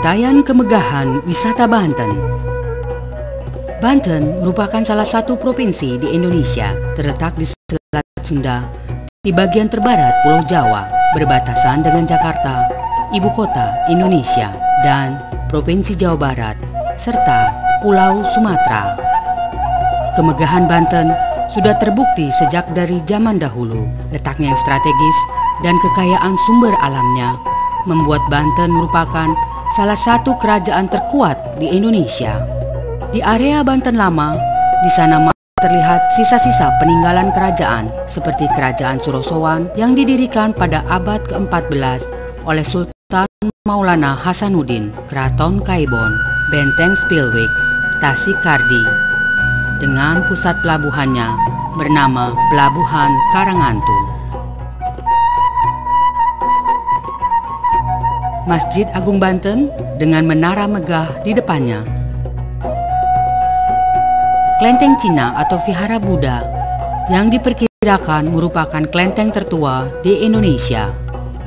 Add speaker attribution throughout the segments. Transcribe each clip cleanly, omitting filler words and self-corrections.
Speaker 1: Rangkaian kemegahan wisata Banten. Banten merupakan salah satu provinsi di Indonesia, terletak di Selat Sunda, di bagian terbarat Pulau Jawa, berbatasan dengan Jakarta, ibu kota Indonesia, dan Provinsi Jawa Barat, serta Pulau Sumatera. Kemegahan Banten sudah terbukti sejak dari zaman dahulu. Letaknya yang strategis dan kekayaan sumber alamnya membuat Banten merupakan salah satu kerajaan terkuat di Indonesia. Di area Banten Lama, di sana terlihat sisa-sisa peninggalan kerajaan seperti Kerajaan Surosowan yang didirikan pada abad ke-14 oleh Sultan Maulana Hasanuddin, Keraton Kaibon, Benteng Spilwik, Tasik Kardi, dengan pusat pelabuhannya bernama Pelabuhan Karangantu. Masjid Agung Banten dengan menara megah di depannya. Klenteng Cina atau Vihara Buddha yang diperkirakan merupakan klenteng tertua di Indonesia.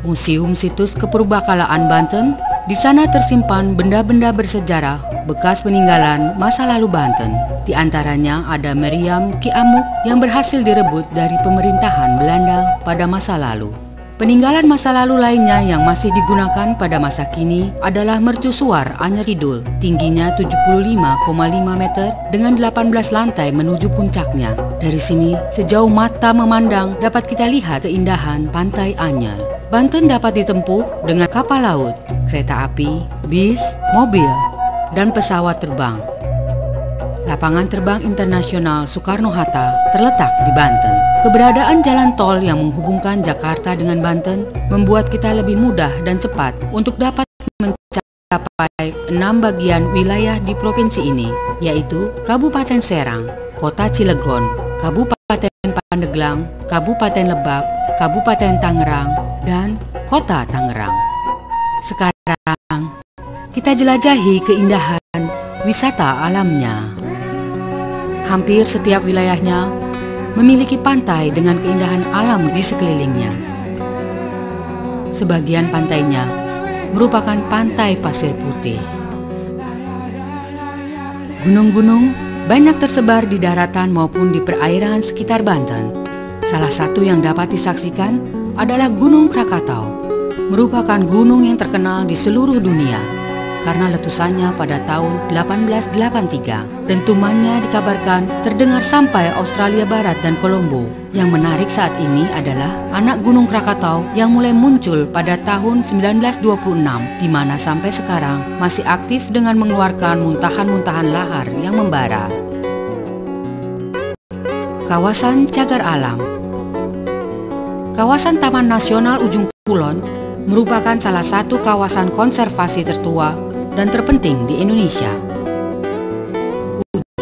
Speaker 1: Museum Situs Kepurbakalaan Banten, di sana tersimpan benda-benda bersejarah bekas peninggalan masa lalu Banten. Di antaranya ada meriam Ki Amuk yang berhasil direbut dari pemerintahan Belanda pada masa lalu. Peninggalan masa lalu lainnya yang masih digunakan pada masa kini adalah mercusuar Anyer Kidul, tingginya 75,5 meter dengan 18 lantai menuju puncaknya. Dari sini, sejauh mata memandang dapat kita lihat keindahan Pantai Anyer. Banten dapat ditempuh dengan kapal laut, kereta api, bis, mobil, dan pesawat terbang. Lapangan Terbang Internasional Soekarno-Hatta terletak di Banten. Keberadaan jalan tol yang menghubungkan Jakarta dengan Banten membuat kita lebih mudah dan cepat untuk dapat mencapai 6 bagian wilayah di provinsi ini, yaitu Kabupaten Serang, Kota Cilegon, Kabupaten Pandeglang, Kabupaten Lebak, Kabupaten Tangerang, dan Kota Tangerang. Sekarang, kita jelajahi keindahan wisata alamnya. Hampir setiap wilayahnya memiliki pantai dengan keindahan alam di sekelilingnya. Sebagian pantainya merupakan pantai pasir putih. Gunung-gunung banyak tersebar di daratan maupun di perairan sekitar Banten. Salah satu yang dapat disaksikan adalah Gunung Krakatau, merupakan gunung yang terkenal di seluruh dunia karena letusannya pada tahun 1883. Dentumannya dikabarkan terdengar sampai Australia Barat dan Kolombo. Yang menarik saat ini adalah anak Gunung Krakatau yang mulai muncul pada tahun 1926, di mana sampai sekarang masih aktif dengan mengeluarkan muntahan-muntahan lahar yang membara. Kawasan Cagar Alam. Kawasan Taman Nasional Ujung Kulon merupakan salah satu kawasan konservasi tertua dan terpenting di Indonesia.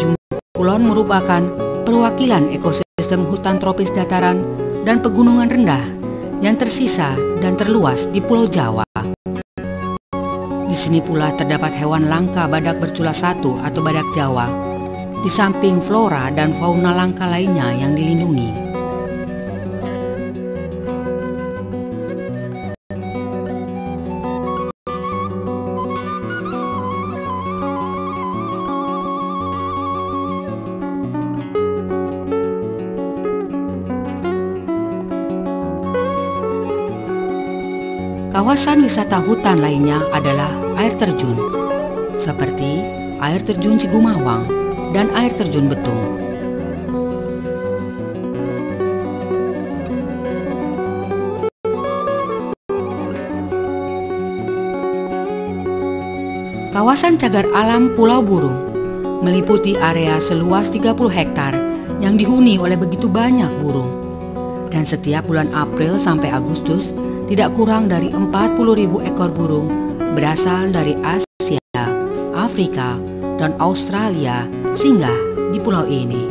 Speaker 1: Ujung Kulon merupakan perwakilan ekosistem hutan tropis dataran dan pegunungan rendah yang tersisa dan terluas di Pulau Jawa. Di sini pula terdapat hewan langka badak bercula satu atau badak Jawa, di samping flora dan fauna langka lainnya yang dilindungi. Kawasan wisata hutan lainnya adalah air terjun, seperti air terjun Cigumawang dan air terjun Betung. Kawasan Cagar Alam Pulau Burung meliputi area seluas 30 hektar yang dihuni oleh begitu banyak burung. Dan setiap bulan April sampai Agustus, tidak kurang dari 40.000 ekor burung berasal dari Asia, Afrika, dan Australia singgah di pulau ini.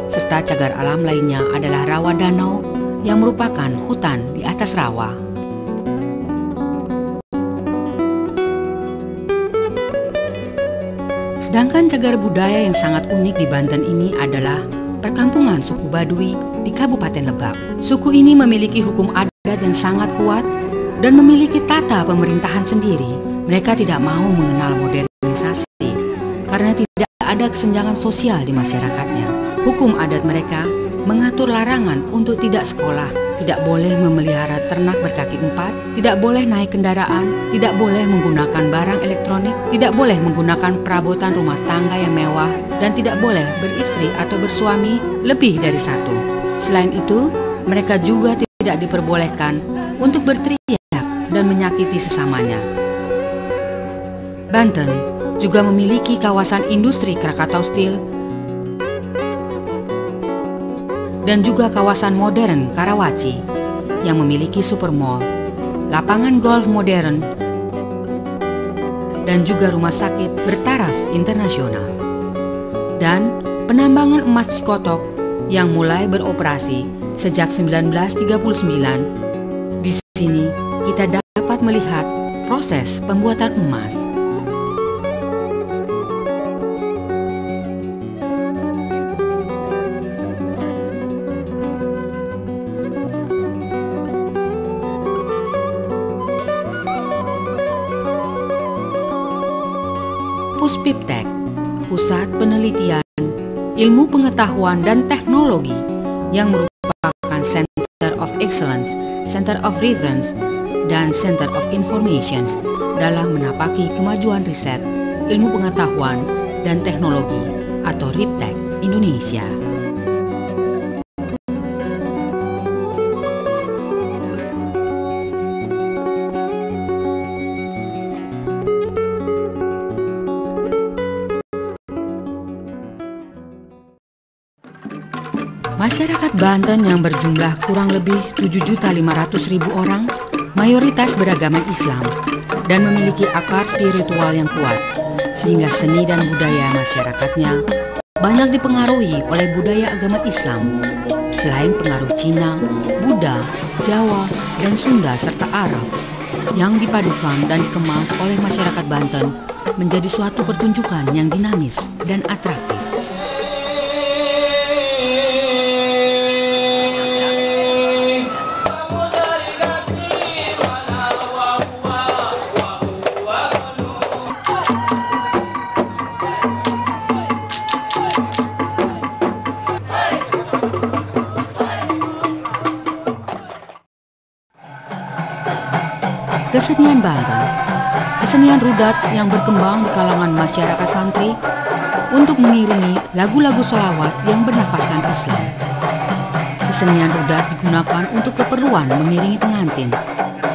Speaker 1: Serta cagar alam lainnya adalah rawa danau yang merupakan hutan di atas rawa. Sedangkan cagar budaya yang sangat unik di Banten ini adalah perkampungan suku Baduy di Kabupaten Lebak. Suku ini memiliki hukum adat yang sangat kuat dan memiliki tata pemerintahan sendiri. Mereka tidak mau mengenal modernisasi karena tidak ada kesenjangan sosial di masyarakatnya. Hukum adat mereka mengatur larangan untuk tidak sekolah, tidak boleh memelihara ternak berkaki empat, tidak boleh naik kendaraan, tidak boleh menggunakan barang elektronik, tidak boleh menggunakan perabotan rumah tangga yang mewah, dan tidak boleh beristri atau bersuami lebih dari satu. Selain itu, mereka juga tidak diperbolehkan untuk berteriak dan menyakiti sesamanya. Banten juga memiliki kawasan industri Krakatau Steel dan juga kawasan modern Karawaci yang memiliki supermall, lapangan golf modern, dan juga rumah sakit bertaraf internasional. Dan penambangan emas Cikotok yang mulai beroperasi sejak 1939. Di sini kita dapat melihat proses pembuatan emas. Puspiptek, Pusat Penelitian, Ilmu Pengetahuan dan Teknologi yang merupakan Center of Excellence, Center of Reference, dan Center of Information dalam menapaki kemajuan riset, ilmu pengetahuan, dan teknologi atau RIPTEK Indonesia. Masyarakat Banten yang berjumlah kurang lebih 7.500.000 orang, mayoritas beragama Islam, dan memiliki akar spiritual yang kuat, sehingga seni dan budaya masyarakatnya banyak dipengaruhi oleh budaya agama Islam. Selain pengaruh Cina, Buddha, Jawa, dan Sunda serta Arab, yang dipadukan dan dikemas oleh masyarakat Banten menjadi suatu pertunjukan yang dinamis dan atraktif. Kesenian Banten, kesenian rudat yang berkembang di kalangan masyarakat santri untuk mengiringi lagu-lagu sholawat yang bernafaskan Islam. Kesenian rudat digunakan untuk keperluan mengiringi pengantin,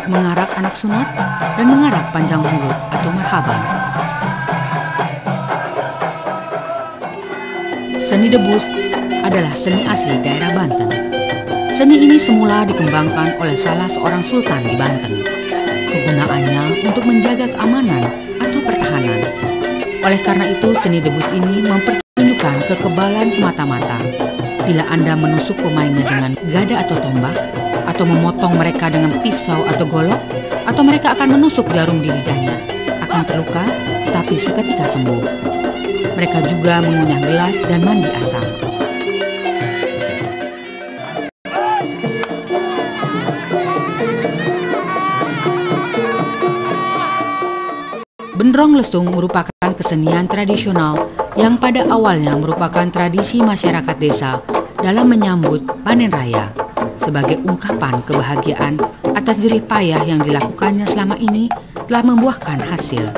Speaker 1: mengarak anak sunat, dan mengarak panjang mulut atau marhaban. Seni debus adalah seni asli daerah Banten. Seni ini semula dikembangkan oleh salah seorang sultan di Banten. Kegunaannya untuk menjaga keamanan atau pertahanan. Oleh karena itu, seni debus ini mempertunjukkan kekebalan semata-mata. Bila Anda menusuk pemainnya dengan gada atau tombak, atau memotong mereka dengan pisau atau golok, atau mereka akan menusuk jarum di lidahnya, akan terluka, tetapi seketika sembuh. Mereka juga mengunyah gelas dan mandi asam. Bendrong Lesung merupakan kesenian tradisional yang pada awalnya merupakan tradisi masyarakat desa dalam menyambut panen raya sebagai ungkapan kebahagiaan atas jerih payah yang dilakukannya selama ini telah membuahkan hasil.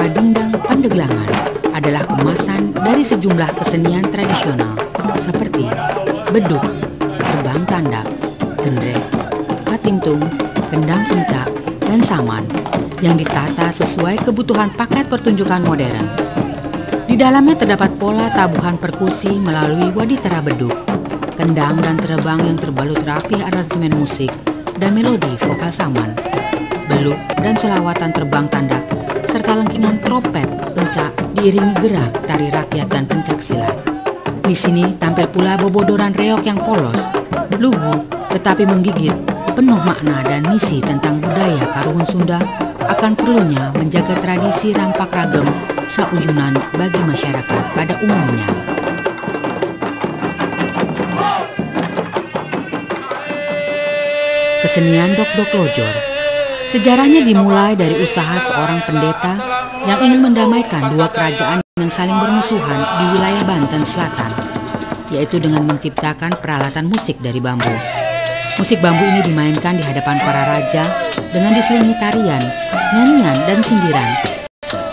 Speaker 1: Padingdang Pandeglangan adalah kemasan dari sejumlah kesenian tradisional seperti beduk, terbang tandak, gendrek, patingtung, kendang pencak, dan saman yang ditata sesuai kebutuhan paket pertunjukan modern. Di dalamnya terdapat pola tabuhan perkusi melalui waditera beduk, kendang dan terbang yang terbalut rapi aransemen musik dan melodi vokal saman, beluk dan selawatan terbang tandak, serta lengkingan trompet, pencak diiringi gerak tari rakyat dan pencak silat. Di sini tampil pula bobodoran reok yang polos, lugu tetapi menggigit, penuh makna dan misi tentang budaya Karuhun Sunda akan perlunya menjaga tradisi rampak ragam sauyunan bagi masyarakat pada umumnya. Kesenian Dok-Dok Lojor. Sejarahnya dimulai dari usaha seorang pendeta yang ingin mendamaikan dua kerajaan yang saling bermusuhan di wilayah Banten Selatan, yaitu dengan menciptakan peralatan musik dari bambu. Musik bambu ini dimainkan di hadapan para raja dengan diselingi tarian, nyanyian, dan sindiran,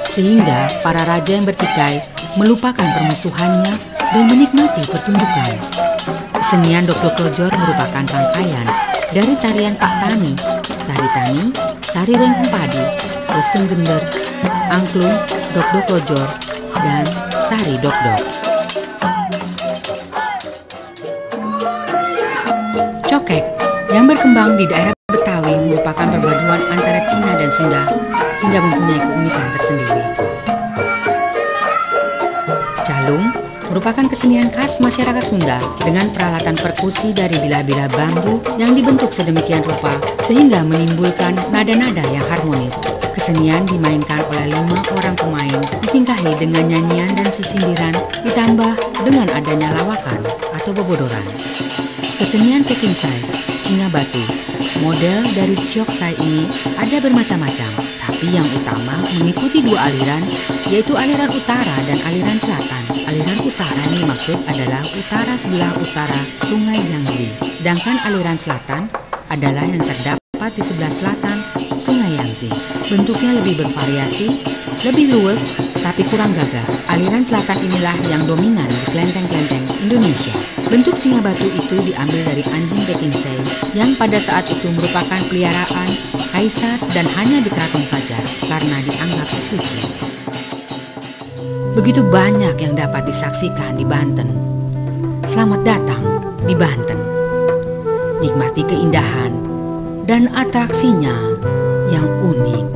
Speaker 1: sehingga para raja yang bertikai melupakan permusuhannya dan menikmati pertunjukan. Kesenian Dok-Dok Lojor merupakan rangkaian dari tarian Pak Tani, tari tani, tari rengkung padi, lesung gender, angklung, Dok-Dok Lojor, dan tari Dok-Dok. Cokek yang berkembang di daerah Betawi merupakan perpaduan antara Cina dan Sunda hingga mempunyai keunikan tersendiri. Calung merupakan kesenian khas masyarakat Sunda dengan peralatan perkusi dari bilah-bilah bambu yang dibentuk sedemikian rupa sehingga menimbulkan nada-nada yang harmonis. Kesenian dimainkan oleh 5 orang pemain, ditingkahi dengan nyanyian dan sesindiran, ditambah dengan adanya lawakan atau bobodoran. Kesenian Pekinsai, Singa Batu, model dari Choksai ini ada bermacam-macam, tapi yang utama mengikuti dua aliran, yaitu aliran utara dan aliran selatan. Aliran utara yang dimaksud adalah utara sebelah utara Sungai Yangtze, sedangkan aliran selatan adalah yang terdapat di sebelah selatan Sungai Yangtze. Bentuknya lebih bervariasi, lebih luwes, tapi kurang gagah. Aliran selatan inilah yang dominan di kelenteng-kelenteng Indonesia. Bentuk singa batu itu diambil dari anjing Pekinsei yang pada saat itu merupakan peliharaan kaisar dan hanya di keraton saja karena dianggap suci. Begitu banyak yang dapat disaksikan di Banten. Selamat datang di Banten. Nikmati keindahan dan atraksinya yang unik.